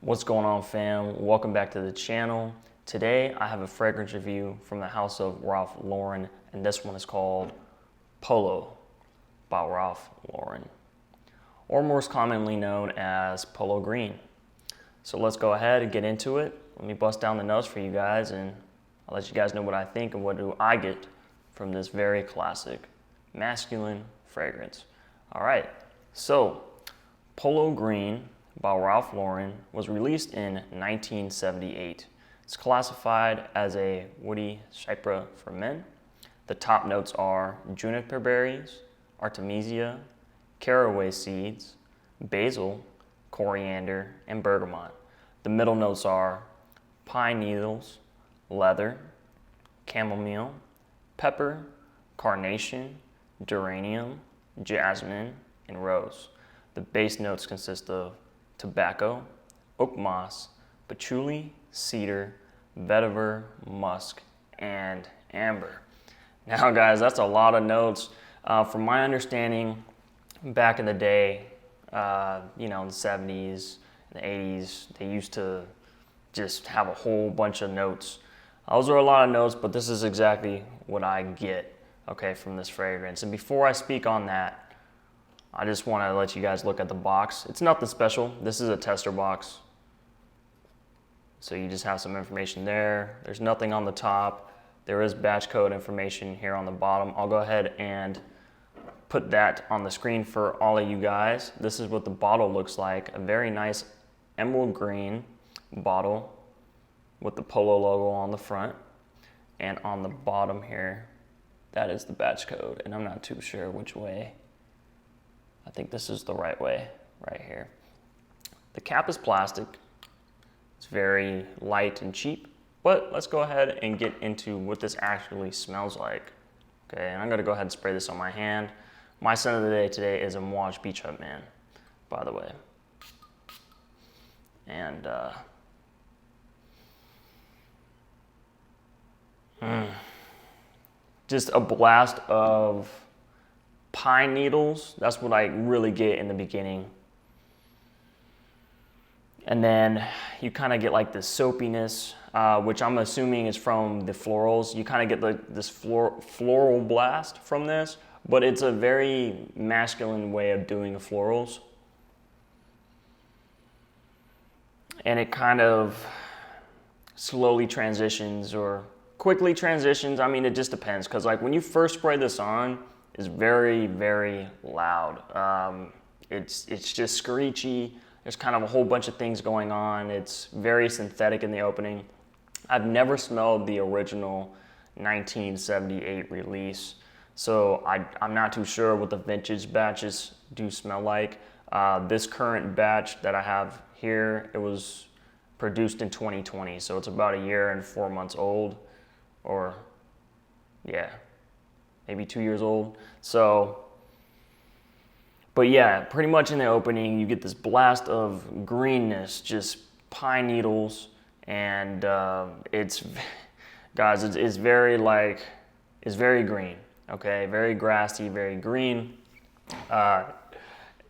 What's going on, fam? Welcome back to the channel. Today I have a fragrance review from the house of Ralph Lauren, and this one is called Polo by Ralph Lauren, or more commonly known as Polo Green. So let's go ahead and get into it. Let me bust down the notes for you guys, and I'll let you guys know what I think and what do I get from this very classic masculine fragrance. All right, so Polo Green by Ralph Lauren was released in 1978. It's classified as a woody chypre for men. The top notes are juniper berries, artemisia, caraway seeds, basil, coriander, and bergamot. The middle notes are pine needles, leather, chamomile, pepper, carnation, geranium, jasmine, and rose. The base notes consist of tobacco, oak moss, patchouli, cedar, vetiver, musk, and amber. Now guys, that's a lot of notes. From my understanding, back in the day, in the 70s, the 80s, they used to just have a whole bunch of notes. Those are a lot of notes, but this is exactly what I get, okay, from this fragrance. And before I speak on that, I just want to let you guys look at the box. It's nothing special. This is a tester box. So you just have some information there. There's nothing on the top. There is batch code information here on the bottom. I'll go ahead and put that on the screen for all of you guys. This is what the bottle looks like. A very nice emerald green bottle with the Polo logo on the front. And on the bottom here, that is the batch code. And I'm not too sure which way. I think this is the right way, right here. The cap is plastic. It's very light and cheap, but let's go ahead and get into what this actually smells like. Okay, and I'm gonna go ahead and spray this on my hand. My scent of the day today is a Moaj Beach Hut Man, by the way. And just a blast of pine needles. That's what I really get in the beginning. And then you kind of get like this soapiness, which I'm assuming is from the florals. You kind of get this floral blast from this, but it's a very masculine way of doing the florals. And it kind of slowly transitions or quickly transitions. I mean, it just depends, because like when you first spray this on, it's very, very loud. It's just screechy. There's kind of a whole bunch of things going on. It's very synthetic in the opening. I've never smelled the original 1978 release, so I'm not too sure what the vintage batches do smell like. This current batch that I have here, it was produced in 2020, so it's about a year and 4 months old, or yeah, maybe 2 years old. So, but yeah, pretty much in the opening, you get this blast of greenness, just pine needles, and it's, guys, it's very like, it's very green, okay? Very grassy, very green.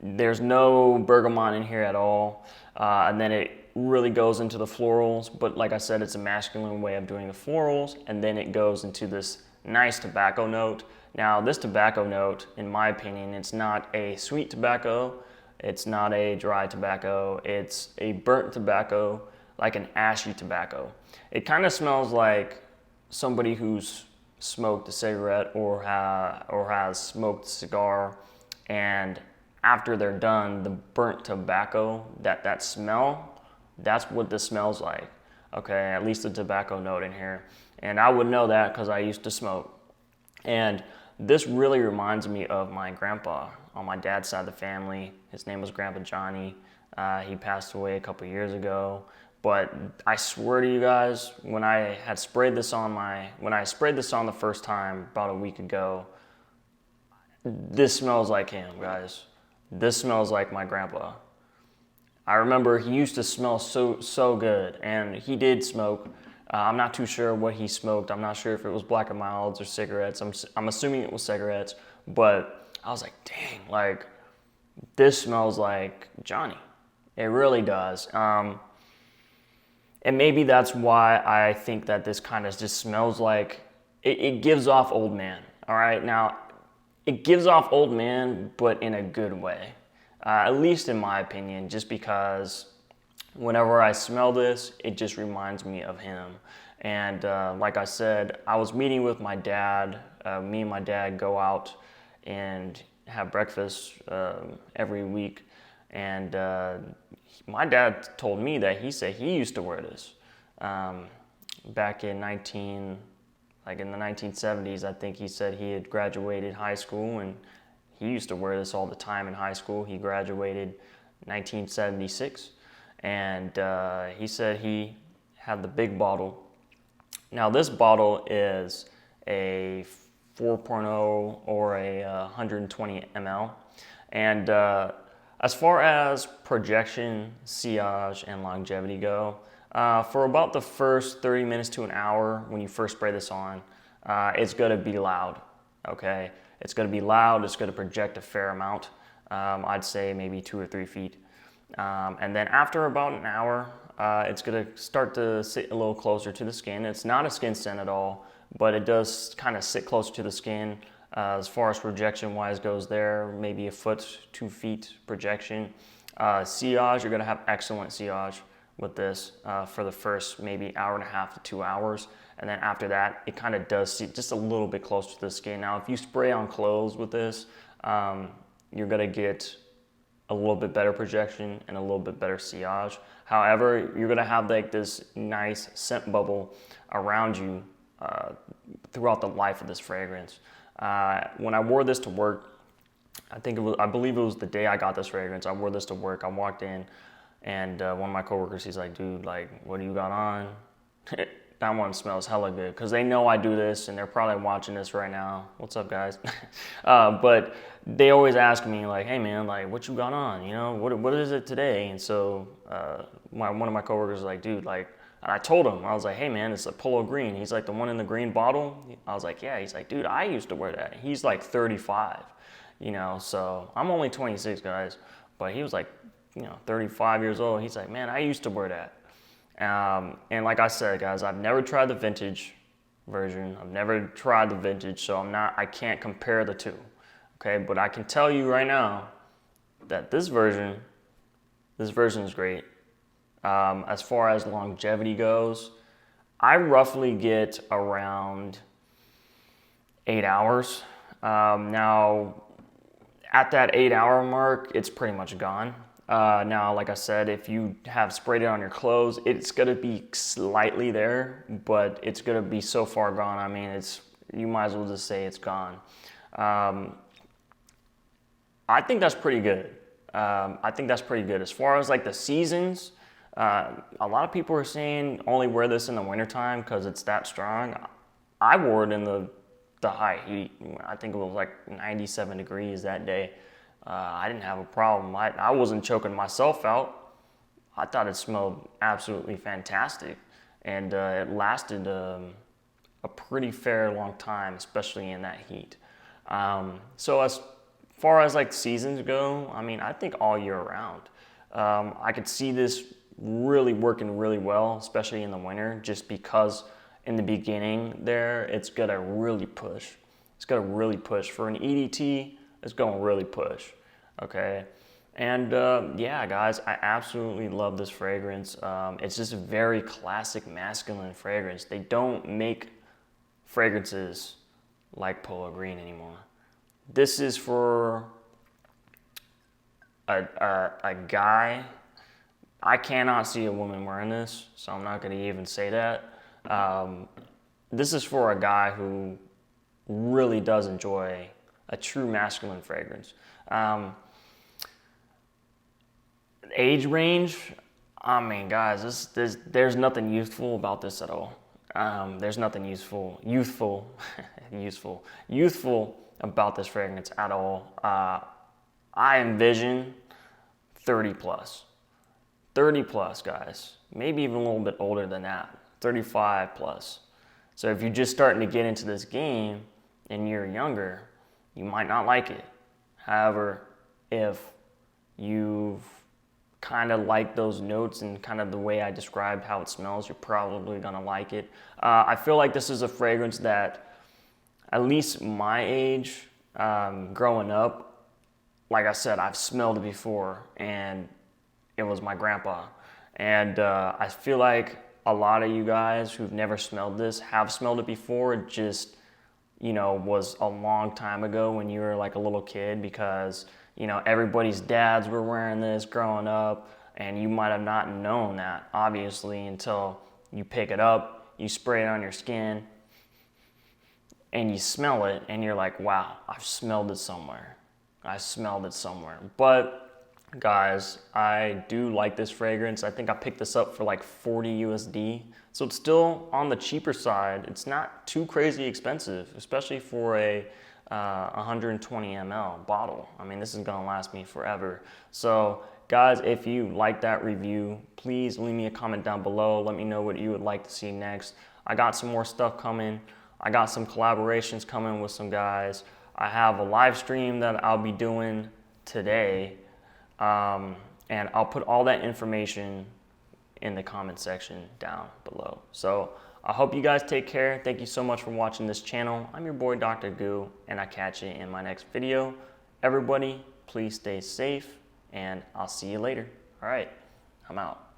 There's no bergamot in here at all, and then it really goes into the florals, but like I said, it's a masculine way of doing the florals, and then it goes into this nice tobacco note. Now this tobacco note, in my opinion, it's not a sweet tobacco, it's not a dry tobacco, it's a burnt tobacco, like an ashy tobacco. It kind of smells like somebody who's smoked a cigarette or has smoked a cigar, and after they're done, the burnt tobacco, that smell, that's what this smells like, okay? At least the tobacco note in here. And I would know that because I used to smoke. And this really reminds me of my grandpa on my dad's side of the family. His name was Grandpa Johnny. He passed away a couple years ago. But I swear to you guys, when I sprayed this on the first time about a week ago, this smells like him, guys. This smells like my grandpa. I remember he used to smell so good, and he did smoke. I'm not too sure what he smoked. I'm not sure if it was Black and Milds or cigarettes. I'm assuming it was cigarettes, but I was like, dang, like this smells like Johnny. It really does. And maybe that's why I think that this kind of just smells like, it gives off old man. All right, now it gives off old man, but in a good way, at least in my opinion, just because whenever I smell this, it just reminds me of him. And like I said, I was meeting with my dad. Me and my dad go out and have breakfast every week. And my dad told me that he said he used to wear this back in in the 1970s. I think he said he had graduated high school, and he used to wear this all the time in high school. He graduated 1976, and he said he had the big bottle. Now this bottle is a 4.0 or a 120 ml, and as far as projection, sillage, and longevity go, for about the first 30 minutes to an hour when you first spray this on, it's going to be loud, okay? It's going to be loud, it's going to project a fair amount, I'd say maybe 2 or 3 feet. And then after about an hour, it's going to start to sit a little closer to the skin. It's not a skin scent at all, but it does kind of sit closer to the skin. As far as projection wise goes there, maybe 1 foot, 2 feet projection. Sillage, you're going to have excellent sillage with this for the first maybe hour and a half to 2 hours. And then after that, it kind of does sit just a little bit closer to the skin. Now, if you spray on clothes with this, you're going to get a little bit better projection and a little bit better sillage. However, you're going to have like this nice scent bubble around you throughout the life of this fragrance. When I wore this to work, I believe it was the day I got this fragrance. I wore this to work. I walked in, and one of my coworkers, he's like, "Dude, like, what do you got on?" That one smells hella good, because they know I do this, and they're probably watching this right now. What's up, guys? But they always ask me, like, "Hey, man, like, what you got on? You know, what is it today?" And so one of my coworkers was like, "Dude, like," and I told him, I was like, "Hey, man, it's a Polo green." He's like, "The one in the green bottle?" I was like, "Yeah." He's like, "Dude, I used to wear that." He's like 35, you know, so I'm only 26, guys, but he was like, 35 years old. He's like, "Man, I used to wear that." And like I said, guys, I've never tried the vintage version. I've never tried the vintage, so I can't compare the two, okay? But I can tell you right now that this version is great. As far as longevity goes, I roughly get around 8 hours. Now, at that 8-hour mark, it's pretty much gone. Now, like I said, if you have sprayed it on your clothes, it's going to be slightly there, but it's going to be so far gone. I mean, you might as well just say it's gone. I think that's pretty good. As far as like the seasons, a lot of people are saying only wear this in the wintertime because it's that strong. I wore it in the high heat. I think it was like 97 degrees that day. I didn't have a problem. I wasn't choking myself out. I thought it smelled absolutely fantastic, and it lasted a pretty fair long time, especially in that heat. So as far as like seasons go, I mean, I think all year round. I could see this really working really well, especially in the winter, just because in the beginning there, it's gonna really push. For an EDT. It's going to really push, okay? And yeah, guys, I absolutely love this fragrance. It's just a very classic masculine fragrance. They don't make fragrances like Polo Green anymore. This is for a guy. I cannot see a woman wearing this, so I'm not going to even say that. This is for a guy who really does enjoy a true masculine fragrance. Age range, I mean, guys, there's nothing youthful about this at all. There's nothing youthful about this fragrance at all. I envision 30 plus, guys. Maybe even a little bit older than that, 35 plus. So if you're just starting to get into this game and you're younger, you might not like it. However, if you've kind of like those notes and kind of the way I described how it smells, you're probably gonna like it. I feel like this is a fragrance that, at least my age, growing up, like I said, I've smelled it before, and it was my grandpa. And I feel like a lot of you guys who've never smelled this have smelled it before. It just, you know, was a long time ago when you were like a little kid, because, you know, everybody's dads were wearing this growing up, and you might have not known that, obviously, until you pick it up, you spray it on your skin, and you smell it, and you're like, wow, I've smelled it somewhere. I smelled it somewhere. But guys, I do like this fragrance. I think I picked this up for like 40 USD. So it's still on the cheaper side. It's not too crazy expensive, especially for a 120 ml bottle. I mean, this is gonna last me forever. So guys, if you like that review, please leave me a comment down below. Let me know what you would like to see next. I got some more stuff coming. I got some collaborations coming with some guys. I have a live stream that I'll be doing today. And I'll put all that information in the comment section down below. So I hope you guys take care. Thank you so much for watching this channel. I'm your boy, Dr.Goo, and I'll catch you in my next video. Everybody, please stay safe, and I'll see you later. All right, I'm out.